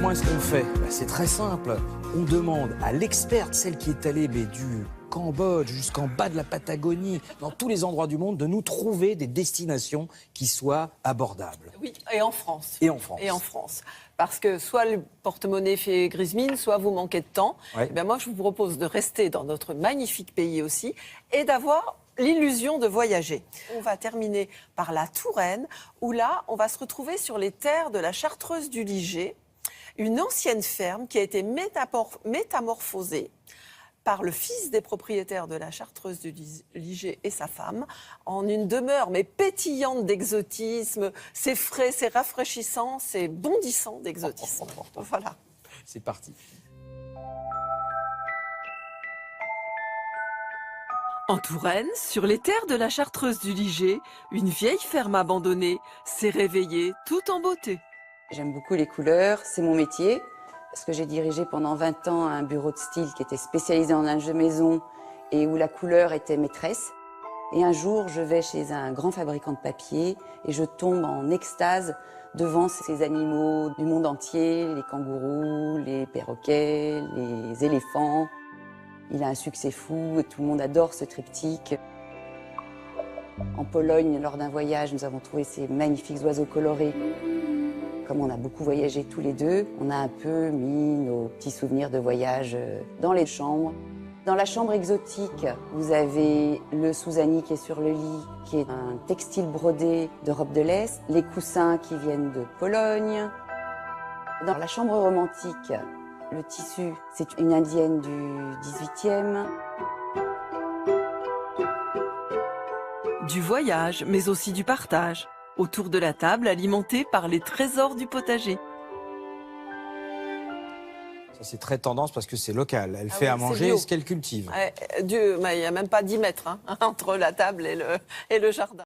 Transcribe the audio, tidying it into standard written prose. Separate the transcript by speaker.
Speaker 1: comment est-ce qu'on fait? C'est très simple. On demande à l'experte, celle qui est allée du Cambodge jusqu'en bas de la Patagonie, dans tous les endroits du monde, de nous trouver des destinations qui soient abordables.
Speaker 2: Oui, et en France.
Speaker 1: Et en France.
Speaker 2: Et en France. Parce que soit le porte-monnaie fait grise mine, soit vous manquez de temps.
Speaker 1: Ouais.
Speaker 2: Eh bien, moi, je vous propose de rester dans notre magnifique pays aussi et d'avoir l'illusion de voyager. On va terminer par la Touraine, où là, on va se retrouver sur les terres de la Chartreuse du Liget, une ancienne ferme qui a été métamorphosée par le fils des propriétaires de la Chartreuse du Liget et sa femme, en une demeure mais pétillante d'exotisme. C'est frais, c'est rafraîchissant, c'est bondissant d'exotisme. Voilà.
Speaker 1: C'est parti.
Speaker 2: En Touraine, sur les terres de la Chartreuse du Liget, une vieille ferme abandonnée s'est réveillée tout en beauté.
Speaker 3: J'aime beaucoup les couleurs, c'est mon métier. Parce que j'ai dirigé pendant 20 ans un bureau de style qui était spécialisé en linge de maison et où la couleur était maîtresse. Et un jour, je vais chez un grand fabricant de papier et je tombe en extase devant ces animaux du monde entier, les kangourous, les perroquets, les éléphants. Il a un succès fou et tout le monde adore ce triptyque. En Pologne, lors d'un voyage, nous avons trouvé ces magnifiques oiseaux colorés. Comme on a beaucoup voyagé tous les deux, on a un peu mis nos petits souvenirs de voyage dans les chambres. Dans la chambre exotique, vous avez le Souzani qui est sur le lit, qui est un textile brodé d'Europe de l'Est, les coussins qui viennent de Pologne. Dans la chambre romantique, le tissu, c'est une indienne du 18e.
Speaker 2: Du voyage, mais aussi du partage. Autour de la table, alimentée par les trésors du potager.
Speaker 1: Ça, c'est très tendance parce que c'est local. Elle
Speaker 2: Ah
Speaker 1: fait
Speaker 2: oui,
Speaker 1: à
Speaker 2: c'est
Speaker 1: manger
Speaker 2: bio.
Speaker 1: ce qu'elle cultive.
Speaker 2: Il n'y a même pas 10 mètres entre la table et le jardin.